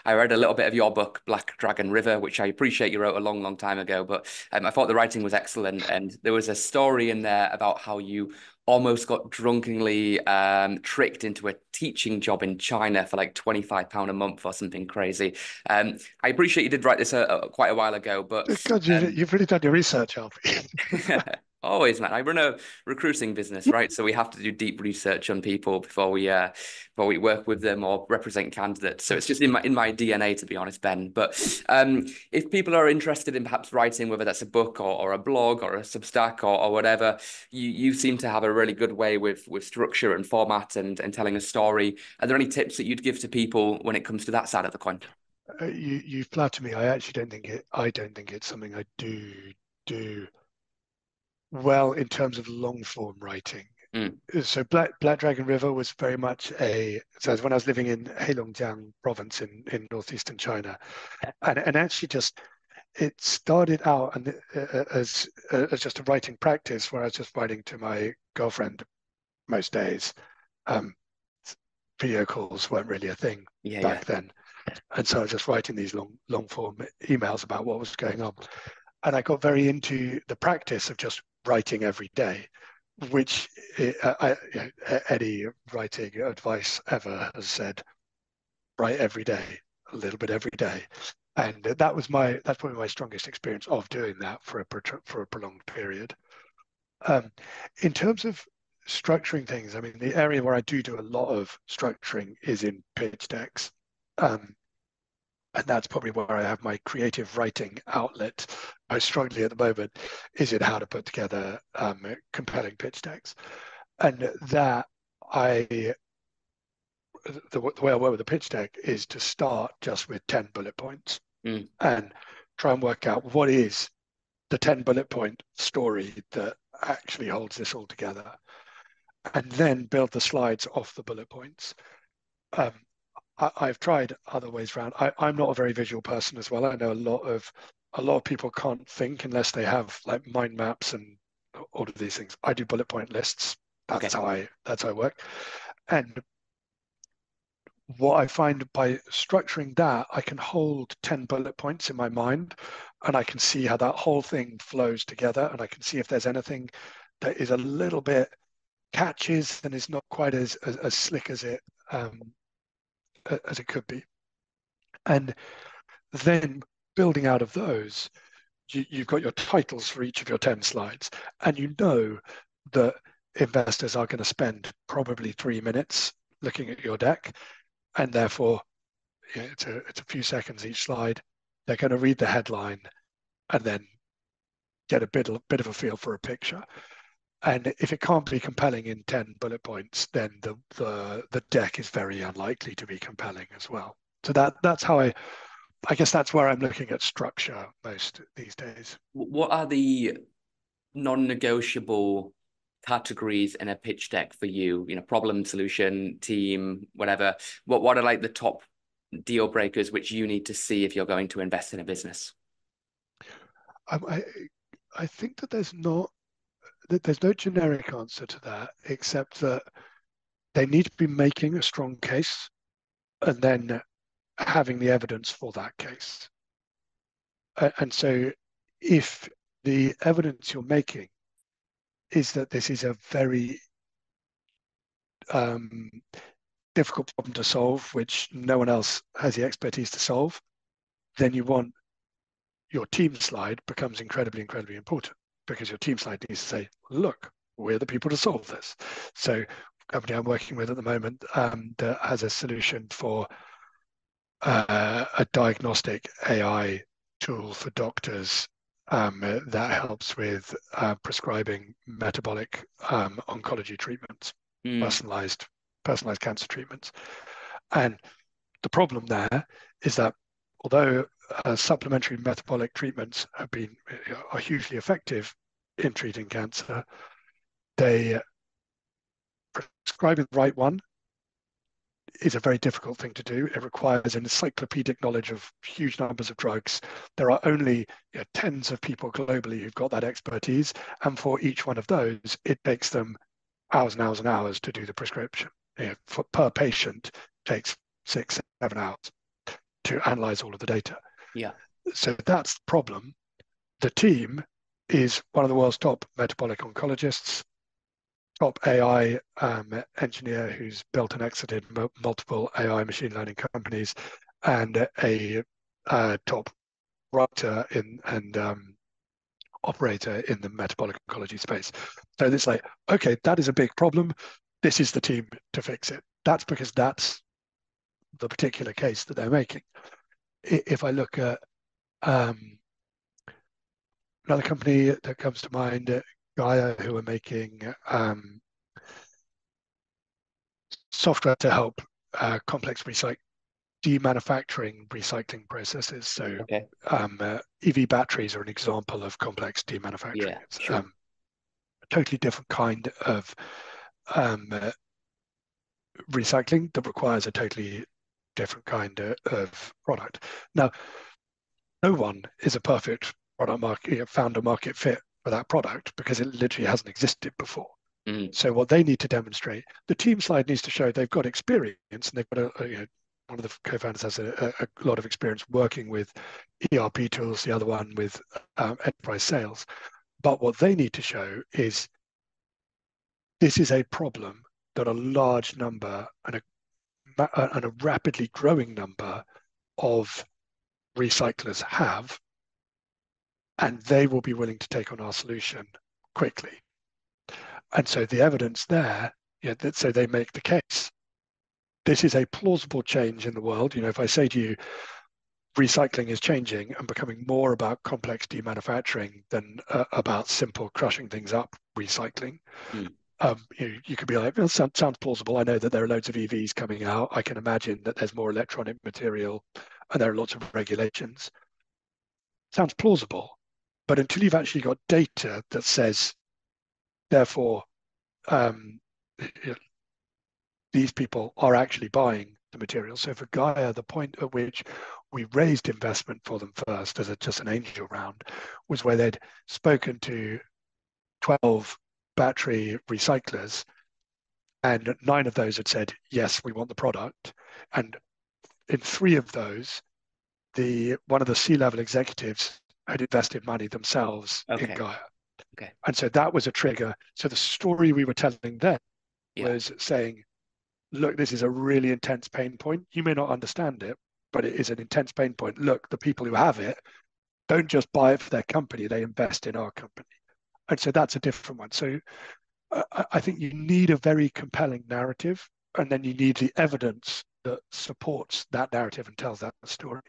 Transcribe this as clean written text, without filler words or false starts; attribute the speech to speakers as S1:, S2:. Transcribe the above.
S1: I read a little bit of your book, Black Dragon River, which I appreciate you wrote a long, long time ago. But I thought the writing was excellent. And there was a story in there about how you almost got drunkenly tricked into a teaching job in China for like £25 a month or something crazy. I appreciate you did write this quite a while ago, but
S2: God, you've really done your research, Alfie.
S1: always, man. I run a recruiting business, right? So we have to do deep research on people before we work with them or represent candidates. So it's just in my DNA, to be honest, Ben. But if people are interested in perhaps writing, whether that's a book or a blog or a Substack or whatever, you seem to have a really good way with structure and format and telling a story. Are there any tips that you'd give to people when it comes to that side of the coin?
S2: You flatter me. I actually don't think it. I don't think it's something I do well in terms of long form writing.
S1: Mm,
S2: So Black Dragon River was very much so when I was living in Heilongjiang province in northeastern China, and actually just it started out as just a writing practice where I was just writing to my girlfriend most days. Um, Video calls weren't really a thing
S1: yeah, yeah.
S2: back then, and so I was just writing these long form emails about what was going on, and I got very into the practice of just writing every day, which any writing advice ever has said, write every day, a little bit every day. And that's probably my strongest experience of doing that for a prolonged period. Um, in terms of structuring things, I mean, the area where I do a lot of structuring is in pitch decks. Um, and that's probably where I have my creative writing outlet most strongly at the moment, is in how to put together compelling pitch decks. And that I the way I work with a pitch deck is to start just with 10 bullet points
S1: Mm,
S2: and try and work out what is the 10 bullet point story that actually holds this all together, and then build the slides off the bullet points. Um, I've tried other ways around. I'm not a very visual person as well. I know a lot of people can't think unless they have like mind maps and all of these things. I do bullet point lists.
S1: okay.
S2: That's how I work. And what I find by structuring that, I can hold 10 bullet points in my mind and I can see how that whole thing flows together. And I can see if there's anything that is a little bit catches and is not quite as slick as it could be. And then building out of those, you've got your titles for each of your 10 slides. And you know that investors are going to spend probably 3 minutes looking at your deck. And therefore, it's a few seconds each slide. They're going to read the headline and then get a bit of a feel for a picture. And if it can't be compelling in 10 bullet points, then the deck is very unlikely to be compelling as well. So that's how I guess that's where I'm looking at structure most these days.
S1: What are the non-negotiable categories in a pitch deck for you? You know, problem, solution, team, whatever. What are like the top deal breakers which you need to see if you're going to invest in a business?
S2: I I think there's no generic answer to that, except that they need to be making a strong case and then having the evidence for that case. And so if the evidence you're making is that this is a very um, difficult problem to solve, which no one else has the expertise to solve, then your team slide becomes incredibly important, because your team slide needs to say, look, we're the people to solve this. So the company I'm working with at the moment that has a solution for a diagnostic AI tool for doctors that helps with prescribing metabolic oncology treatments,
S1: Mm,
S2: personalized personalized cancer treatments. And the problem there is that although supplementary metabolic treatments are hugely effective in treating cancer, they prescribing the right one is a very difficult thing to do. It requires an encyclopedic knowledge of huge numbers of drugs. There are only tens of people globally who've got that expertise, and for each one of those, it takes them hours and hours and hours to do the prescription. Per patient takes 6, 7 hours. to analyze all of the data.
S1: Yeah.
S2: So that's the problem. The team is one of the world's top metabolic oncologists, top AI engineer who's built and exited multiple AI machine learning companies, and a top writer and operator in the metabolic oncology space. So it's like, okay, that is a big problem. This is the team to fix it. That's because that's the particular case that they're making. If I look at another company that comes to mind, Gaia, who are making software to help complex demanufacturing recycling processes. So
S1: Okay.
S2: EV batteries are an example of complex demanufacturing.
S1: Yeah.
S2: It's
S1: Sure.
S2: a totally different kind of recycling that requires a totally different kind of product. Now, no one is a perfect product market, founder market fit for that product because it literally hasn't existed before.
S1: Mm.
S2: So what they need to demonstrate, the team slide needs to show they've got experience and they've got one of the co-founders has a lot of experience working with ERP tools, the other one with enterprise sales. But what they need to show is this is a problem that a large number and a rapidly growing number of recyclers have, and they will be willing to take on our solution quickly. And so the evidence there, so they make the case. This is a plausible change in the world. If I say to you, recycling is changing and becoming more about complex demanufacturing than about simple crushing things up recycling.
S1: Mm.
S2: You could be like, well, sounds plausible. I know that there are loads of EVs coming out. I can imagine that there's more electronic material and there are lots of regulations. Sounds plausible. But until you've actually got data that says, therefore, um, these people are actually buying the material. So for Gaia, the point at which we raised investment for them first as just an angel round was where they'd spoken to 12 battery recyclers, and 9 of those had said, yes, we want the product. And in 3 of those, one of the C-level executives had invested money themselves in
S1: Okay.
S2: Gaia.
S1: Okay.
S2: And so that was a trigger. So the story we were telling then
S1: Yeah.
S2: was saying, look, this is a really intense pain point. You may not understand it, but it is an intense pain point. Look, the people who have it don't just buy it for their company, they invest in our company. And so that's a different one. So I think you need a very compelling narrative, and then you need the evidence that supports that narrative and tells that story.